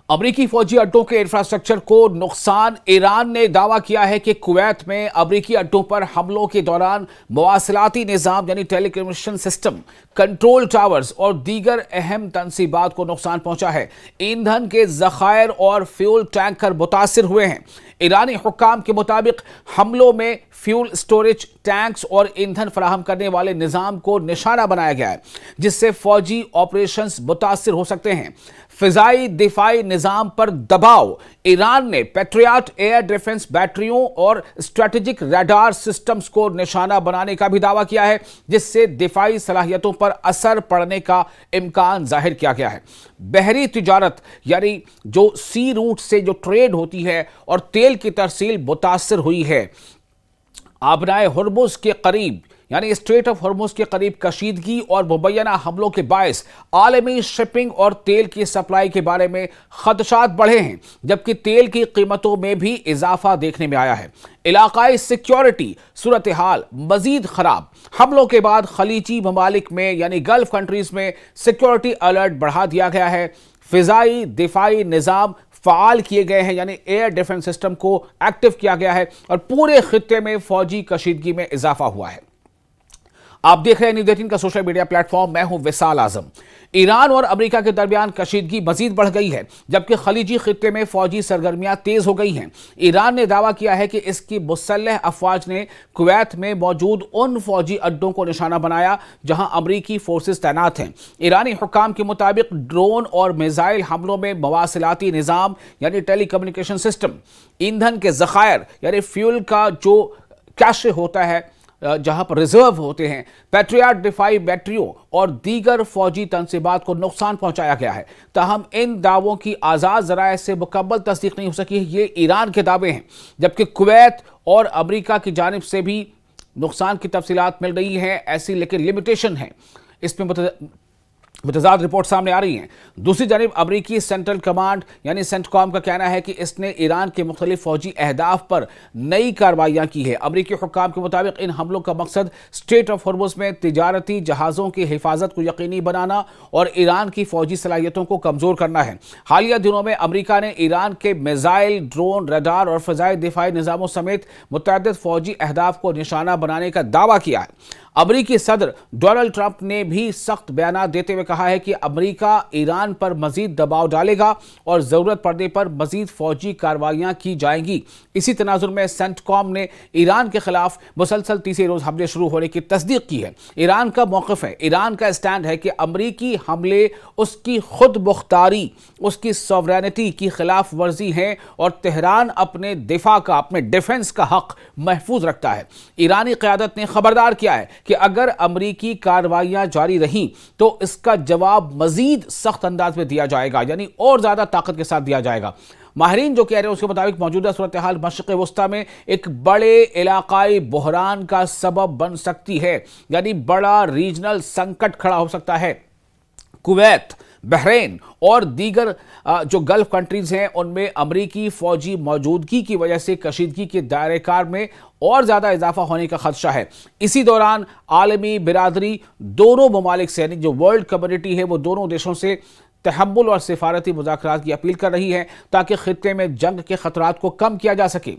امریکی فوجی اڈوں کے انفراسٹرکچر کو نقصان۔ ایران نے دعویٰ کیا ہے کہ کویت میں امریکی اڈوں پر حملوں کے دوران مواصلاتی نظام یعنی ٹیلی کمیونیکیشن سسٹم، کنٹرول ٹاورز اور دیگر اہم تنصیبات کو نقصان پہنچا ہے۔ ایندھن کے ذخائر اور فیول ٹینکر متاثر ہوئے ہیں۔ ایرانی حکام کے مطابق حملوں میں فیول سٹوریج ٹینکس اور ایندھن فراہم کرنے والے نظام کو نشانہ بنایا گیا ہے، جس سے فوجی آپریشنز متاثر ہو سکتے ہیں۔ فضائی دفاعی نظام پر دباؤ۔ ایران نے پیٹریاٹ ایئر ڈیفنس بیٹریوں اور اسٹریٹجک ریڈار سسٹمز کو نشانہ بنانے کا بھی دعویٰ کیا ہے، جس سے دفاعی صلاحیتوں پر اثر پڑنے کا امکان ظاہر کیا گیا ہے۔ بحری تجارت یعنی جو سی روٹ سے جو ٹریڈ ہوتی ہے اور تیل کی ترسیل متاثر ہوئی ہے۔ آبنائے ہرمز کے قریب یعنی اسٹریٹ آف ہرمز کے قریب کشیدگی اور مبینہ حملوں کے باعث عالمی شپنگ اور تیل کی سپلائی کے بارے میں خدشات بڑھے ہیں، جبکہ تیل کی قیمتوں میں بھی اضافہ دیکھنے میں آیا ہے۔ علاقائی سیکیورٹی صورتحال مزید خراب۔ حملوں کے بعد خلیجی ممالک میں یعنی گلف کنٹریز میں سیکیورٹی الرٹ بڑھا دیا گیا ہے۔ فضائی دفاعی نظام فعال کیے گئے ہیں یعنی ایئر ڈیفنس سسٹم کو ایکٹیو کیا گیا ہے اور پورے خطے میں فوجی کشیدگی میں اضافہ ہوا ہے۔ آپ دیکھ رہے ہیں نیوز 18 کا سوشل میڈیا پلیٹ فارم، میں ہوں وصال اعظم۔ ایران اور امریکہ کے درمیان کشیدگی مزید بڑھ گئی ہے، جبکہ خلیجی خطے میں فوجی سرگرمیاں تیز ہو گئی ہیں۔ ایران نے دعویٰ کیا ہے کہ اس کی مسلح افواج نے کویت میں موجود ان فوجی اڈوں کو نشانہ بنایا جہاں امریکی فورسز تعینات ہیں۔ ایرانی حکام کے مطابق ڈرون اور میزائل حملوں میں مواصلاتی نظام یعنی ٹیلی کمیونیکیشن سسٹم، ایندھن کے ذخائر یعنی فیول کا جو کیش ہوتا ہے جہاں پر ریزرو ہوتے ہیں، پیٹریاٹ دفاعی بیٹریوں اور دیگر فوجی تنصیبات کو نقصان پہنچایا گیا ہے۔ تاہم ان دعووں کی آزاد ذرائع سے مکمل تصدیق نہیں ہو سکی ہے۔ یہ ایران کے دعوے ہیں، جبکہ کویت اور امریکہ کی جانب سے بھی نقصان کی تفصیلات مل رہی ہیں ایسی، لیکن لمیٹیشن ہے، اس میں متضاد رپورٹ سامنے آ رہی ہیں۔ دوسری جانب امریکی سینٹرل کمانڈ یعنی سینٹ کام کا کہنا ہے کہ اس نے ایران کے مختلف فوجی اہداف پر نئی کارروائیاں کی ہیں۔ امریکی حکام کے مطابق ان حملوں کا مقصد اسٹریٹ آف ہرمز میں تجارتی جہازوں کی حفاظت کو یقینی بنانا اور ایران کی فوجی صلاحیتوں کو کمزور کرنا ہے۔ حالیہ دنوں میں امریکہ نے ایران کے میزائل، ڈرون، ریڈار اور فضائی دفاعی نظاموں سمیت متعدد فوجی اہداف کو نشانہ بنانے کا دعویٰ کیا ہے۔ امریکی صدر ڈونلڈ ٹرمپ نے بھی سخت بیانات دیتے ہوئے کہا ہے کہ امریکہ ایران پر مزید دباؤ ڈالے گا اور ضرورت پڑنے پر مزید فوجی کارروائیاں کی جائیں گی۔ اسی تناظر میں سینٹ کام نے ایران کے خلاف مسلسل تیسرے روز حملے شروع ہونے کی تصدیق کی ہے۔ ایران کا موقف ہے، ایران کا اسٹینڈ ہے کہ امریکی حملے اس کی خود مختاری، اس کی سوورینٹی کی خلاف ورزی ہیں اور تہران اپنے دفاع کا، اپنے ڈیفنس کا حق محفوظ رکھتا ہے۔ ایرانی قیادت نے خبردار کیا ہے کہ اگر امریکی کارروائیاں جاری رہیں تو اس کا جواب مزید سخت انداز میں دیا جائے گا، یعنی اور زیادہ طاقت کے ساتھ دیا جائے گا۔ ماہرین جو کہہ رہے ہیں اس کے مطابق موجودہ صورتحال مشرق وسطیٰ میں ایک بڑے علاقائی بحران کا سبب بن سکتی ہے، یعنی بڑا ریجنل سنکٹ کھڑا ہو سکتا ہے۔ کویت، بحرین اور دیگر جو گلف کنٹریز ہیں ان میں امریکی فوجی موجودگی کی وجہ سے کشیدگی کے دائرہ کار میں اور زیادہ اضافہ ہونے کا خدشہ ہے۔ اسی دوران عالمی برادری دونوں ممالک سے یعنی جو ورلڈ کمیونٹی ہے وہ دونوں دیشوں سے تحمل اور سفارتی مذاکرات کی اپیل کر رہی ہے تاکہ خطے میں جنگ کے خطرات کو کم کیا جا سکے۔